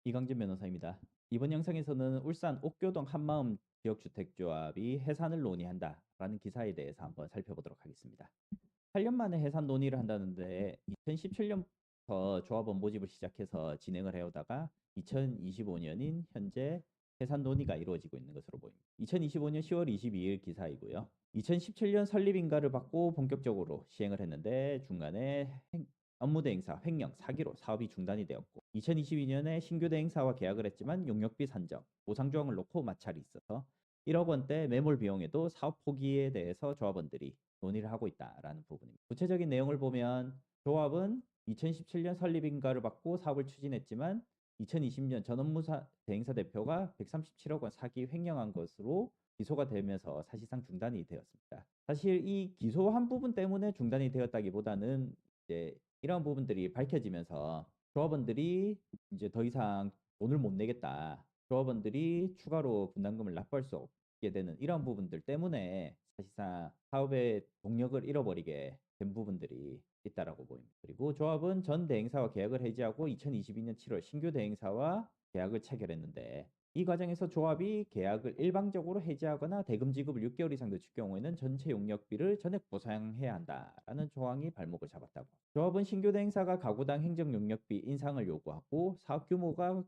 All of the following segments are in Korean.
이강진 변호사입니다. 이번 영상에서는 울산 옥교동 한마음 지역주택조합이 해산을 논의한다라는 기사에 대해서 한번 살펴보도록 하겠습니다. 8년 만에 해산 논의를 한다는데 2017년부터 조합원 모집을 시작해서 진행을 해오다가 2025년인 현재 해산 논의가 이루어지고 있는 것으로 보입니다. 2025년 10월 22일 기사이고요. 2017년 설립 인가를 받고 본격적으로 시행을 했는데 중간에 업무 대행사 횡령 사기로 사업이 중단이 되었고 2022년에 신규 대행사와 계약을 했지만 용역비 산정, 보상 조항을 놓고 마찰이 있어서 1억 원대 매몰 비용에도 사업 포기에 대해서 조합원들이 논의를 하고 있다라는 부분입니다. 구체적인 내용을 보면 조합은 2017년 설립 인가를 받고 사업을 추진했지만 2020년 전 업무사 대행사 대표가 137억 원 사기 횡령한 것으로 기소가 되면서 사실상 중단이 되었습니다. 사실 이 기소한 부분 때문에 중단이 되었다기보다는 이제 이러한 부분들이 밝혀지면서 조합원들이 이제 더 이상 돈을 못 내겠다. 조합원들이 추가로 분담금을 납부할 수 없게 되는 이러한 부분들 때문에 사실상 사업의 동력을 잃어버리게 된 부분들이 있다라고 보입니다. 그리고 조합은 전 대행사와 계약을 해지하고 2022년 7월 신규 대행사와 계약을 체결했는데 이 과정에서 조합이 계약을 일방적으로 해지하거나 대금 지급을 6개월 이상 늦출 경우에는 전체 용역비를 전액 보상해야 한다라는 조항이 발목을 잡았다고. 조합은 신규 대행사가 가구당 행정 용역비 인상을 요구하고 사업 규모가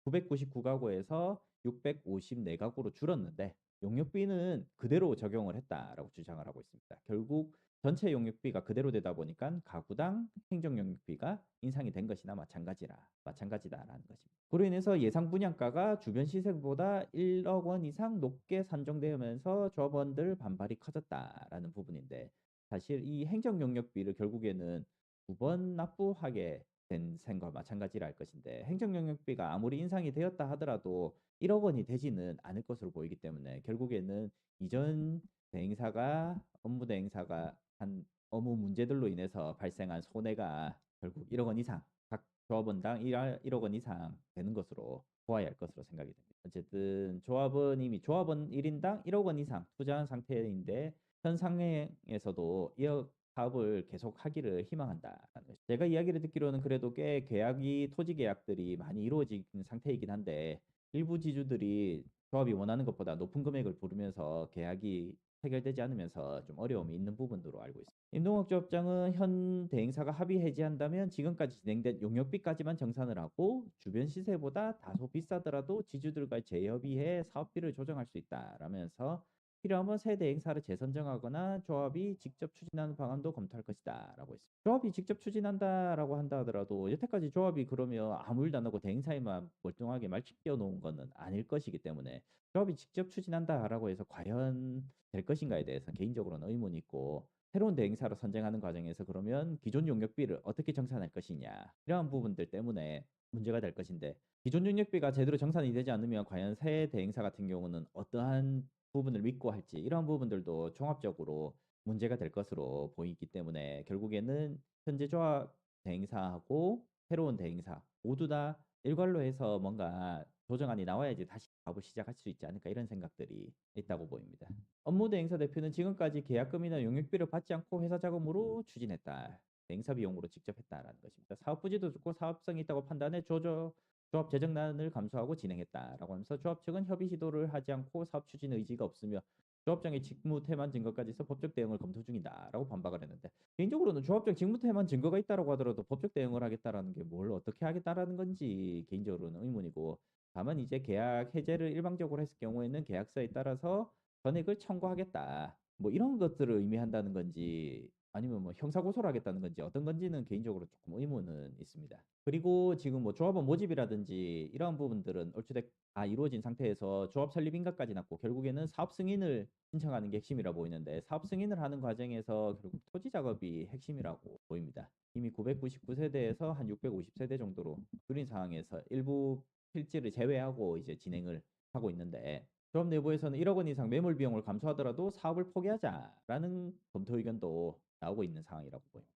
999가구에서 654가구로 줄었는데 용역비는 그대로 적용을 했다라고 주장을 하고 있습니다. 결국 전체 용역비가 그대로 되다 보니까 가구당 행정 용역비가 인상이 된 것이나 마찬가지다라는 것입니다. 그로 인해서 예상 분양가가 주변 시세보다 1억 원 이상 높게 산정되면서 조합원들 반발이 커졌다라는 부분인데 사실 이 행정 용역비를 결국에는 2번 납부하게 된 셈과 마찬가지라 할 것인데 행정 용역비가 아무리 인상이 되었다 하더라도 1억 원이 되지는 않을 것으로 보이기 때문에 결국에는 이전 대행사가 업무 대행사가 한 업무 문제들로 인해서 발생한 손해가 결국 1억 원 이상 각 조합원당 1억 원 이상 되는 것으로 보아야 할 것으로 생각이 됩니다. 어쨌든 조합은 이미 조합원 1인당 1억 원 이상 투자한 상태인데 현 상황에서도 이 사업을 계속 하기를 희망한다라는 것이죠. 제가 이야기를 듣기로는 그래도 꽤 계약이 토지 계약들이 많이 이루어진 상태이긴 한데 일부 지주들이 조합이 원하는 것보다 높은 금액을 부르면서 계약이 해결되지 않으면서 좀 어려움이 있는 부분으로 알고 있습니다. 임동욱 조합장은 현 대행사가 합의 해지한다면 지금까지 진행된 용역비까지만 정산을 하고 주변 시세보다 다소 비싸더라도 지주들과 재협의해 사업비를 조정할 수 있다라면서 필요하면 새 대행사를 재선정하거나 조합이 직접 추진하는 방안도 검토할 것이다라고 했습니다. 조합이 직접 추진한다라고 한다 하더라도 여태까지 조합이 그러면 아무 일도 안 하고 대행사에만 멀뚱하게 말집 끼워 놓은 것은 아닐 것이기 때문에 조합이 직접 추진한다라고 해서 과연 될 것인가에 대해서 개인적으로는 의문이 있고 새로운 대행사로 선정하는 과정에서 그러면 기존 용역비를 어떻게 정산할 것이냐 이러한 부분들 때문에 문제가 될 것인데 기존 용역비가 제대로 정산이 되지 않으면 과연 새 대행사 같은 경우는 어떠한 부분을 믿고 할지 이러한 부분들도 종합적으로 문제가 될 것으로 보이기 때문에 결국에는 현재 조합 대행사하고 새로운 대행사 모두 다 일괄로 해서 뭔가 조정안이 나와야지 다시 사업을 시작할 수 있지 않을까 이런 생각들이 있다고 보입니다. 업무 대행사 대표는 지금까지 계약금이나 용역비를 받지 않고 회사 자금으로 추진했다. 대행사 비용으로 직접 했다라는 것입니다. 사업 부지도 좋고 사업성이 있다고 판단해 조합 재정난을 감수하고 진행했다라고 하면서 조합 측은 협의 시도를 하지 않고 사업 추진 의지가 없으며 조합장의 직무태만 증거까지 있어 법적 대응을 검토 중이다라고 반박을 했는데 개인적으로는 조합장 직무태만 증거가 있다라고 하더라도 법적 대응을 하겠다라는 게 뭘 어떻게 하겠다라는 건지 개인적으로는 의문이고 다만 이제 계약 해제를 일방적으로 했을 경우에는 계약서에 따라서 전액을 청구하겠다. 뭐 이런 것들을 의미한다는 건지 아니면 뭐 형사고소를 하겠다는 건지 어떤 건지는 개인적으로 조금 의문은 있습니다. 그리고 지금 뭐 조합원 모집이라든지 이러한 부분들은 얼추 다 이루어진 상태에서 조합 설립 인가까지 났고 결국에는 사업 승인을 신청하는 게 핵심이라 보이는데 사업 승인을 하는 과정에서 결국 토지 작업이 핵심이라고 보입니다. 이미 999세대에서 한 650세대 정도로 줄인 상황에서 일부 필지를 제외하고 이제 진행을 하고 있는데 조합 내부에서는 1억 원 이상 매몰 비용을 감수하더라도 사업을 포기하자라는 검토 의견도 나오고 있는 상황이라고 보입니다.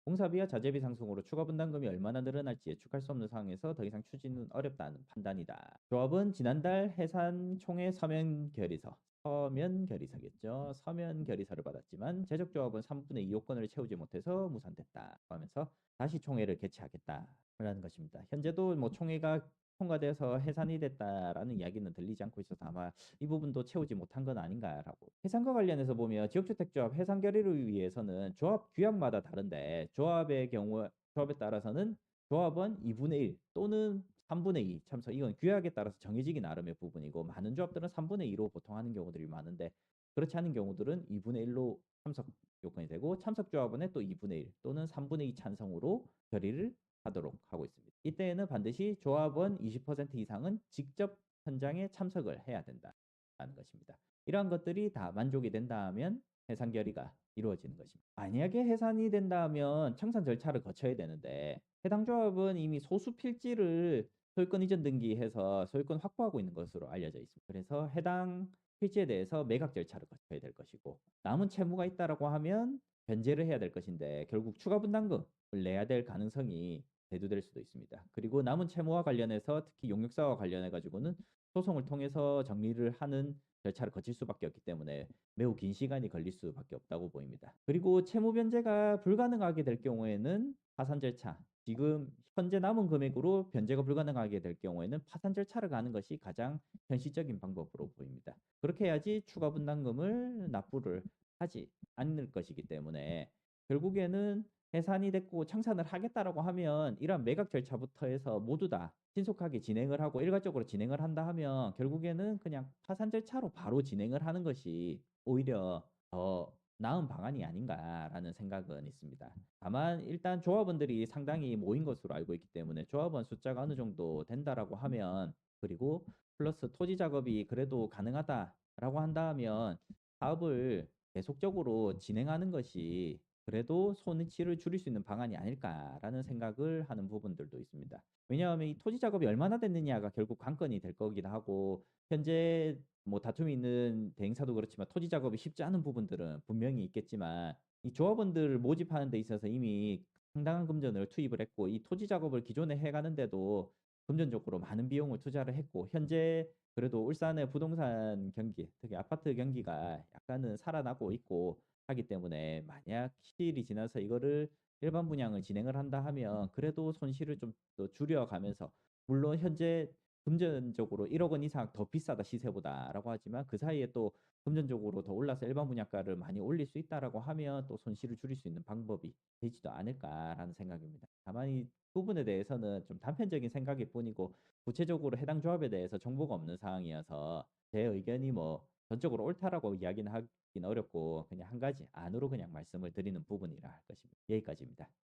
공사비와 자재비 상승으로 추가 분담금이 얼마나 늘어날지 예측할 수 없는 상황에서 더 이상 추진은 어렵다는 판단이다. 조합은 지난달 해산 총회 서면 결의서겠죠. 서면 결의서를 받았지만 재적조합은 3분의 2 요건을 채우지 못해서 무산됐다 하면서 다시 총회를 개최하겠다라는 것입니다. 현재도 뭐 총회가 통과돼서 해산이 됐다라는 이야기는 들리지 않고 있어서 아마 이 부분도 채우지 못한 건 아닌가라고. 해상과 관련해서 보면 지역주택조합 해상 결의를 위해서는 조합 규약마다 다른데 조합에 따라서는 조합원 2분의 1 또는 3분의 2 참석 이건 규약에 따라서 정해지기 나름의 부분이고 많은 조합들은 3분의 2로 보통 하는 경우들이 많은데 그렇지 않은 경우들은 2분의 1로 참석 요건이 되고 참석 조합원의 또 2분의 1 또는 3분의 2 찬성으로 결의를 하도록 하고 있습니다. 이때에는 반드시 조합원 20% 이상은 직접 현장에 참석을 해야 된다는 것입니다. 이러한 것들이 다 만족이 된다면 해산 결의가 이루어지는 것입니다. 만약에 해산이 된다면 청산 절차를 거쳐야 되는데 해당 조합은 이미 소수 필지를 소유권 이전 등기해서 소유권 확보하고 있는 것으로 알려져 있습니다. 그래서 해당 필지에 대해서 매각 절차를 거쳐야 될 것이고 남은 채무가 있다라고 하면 변제를 해야 될 것인데 결국 추가 분담금을 내야 될 가능성이 대두될 수도 있습니다. 그리고 남은 채무와 관련해서 특히 용역사와 관련해 가지고는 소송을 통해서 정리를 하는 절차를 거칠 수밖에 없기 때문에 매우 긴 시간이 걸릴 수밖에 없다고 보입니다. 그리고 채무 변제가 불가능하게 될 경우에는 파산 절차, 지금 현재 남은 금액으로 변제가 불가능하게 될 경우에는 파산 절차를 가는 것이 가장 현실적인 방법으로 보입니다. 그렇게 해야지 추가 분담금을 납부를 하지 않을 것이기 때문에 결국에는 해산이 됐고 청산을 하겠다라고 하면 이러한 매각 절차부터 해서 모두 다 신속하게 진행을 하고 일괄적으로 진행을 한다 하면 결국에는 그냥 파산 절차로 바로 진행을 하는 것이 오히려 더 나은 방안이 아닌가라는 생각은 있습니다. 다만 일단 조합원들이 상당히 모인 것으로 알고 있기 때문에 조합원 숫자가 어느 정도 된다라고 하면 그리고 플러스 토지 작업이 그래도 가능하다라고 한다면 사업을 계속적으로 진행하는 것이 그래도 손해치를 줄일 수 있는 방안이 아닐까라는 생각을 하는 부분들도 있습니다. 왜냐하면 이 토지 작업이 얼마나 됐느냐가 결국 관건이 될 거기도 하고 현재 뭐 다툼이 있는 대행사도 그렇지만 토지 작업이 쉽지 않은 부분들은 분명히 있겠지만 이 조합원들을 모집하는 데 있어서 이미 상당한 금전을 투입을 했고 이 토지 작업을 기존에 해가는데도 금전적으로 많은 비용을 투자를 했고 현재 그래도 울산의 부동산 경기, 특히 아파트 경기가 약간은 살아나고 있고 하기 때문에 만약 시일이 지나서 이거를 일반 분양을 진행을 한다 하면 그래도 손실을 좀 더 줄여가면서 물론 현재 금전적으로 1억 원 이상 더 비싸다 시세보다라고 하지만 그 사이에 또 금전적으로 더 올라서 일반 분양가를 많이 올릴 수 있다라고 하면 또 손실을 줄일 수 있는 방법이 되지도 않을까라는 생각입니다. 다만 이 부분에 대해서는 좀 단편적인 생각일 뿐이고 구체적으로 해당 조합에 대해서 정보가 없는 상황이어서 제 의견이 뭐 전적으로 옳다라고 이야기는 하긴 어렵고 그냥 한 가지 안으로 그냥 말씀을 드리는 부분이라 할 것입니다. 여기까지입니다.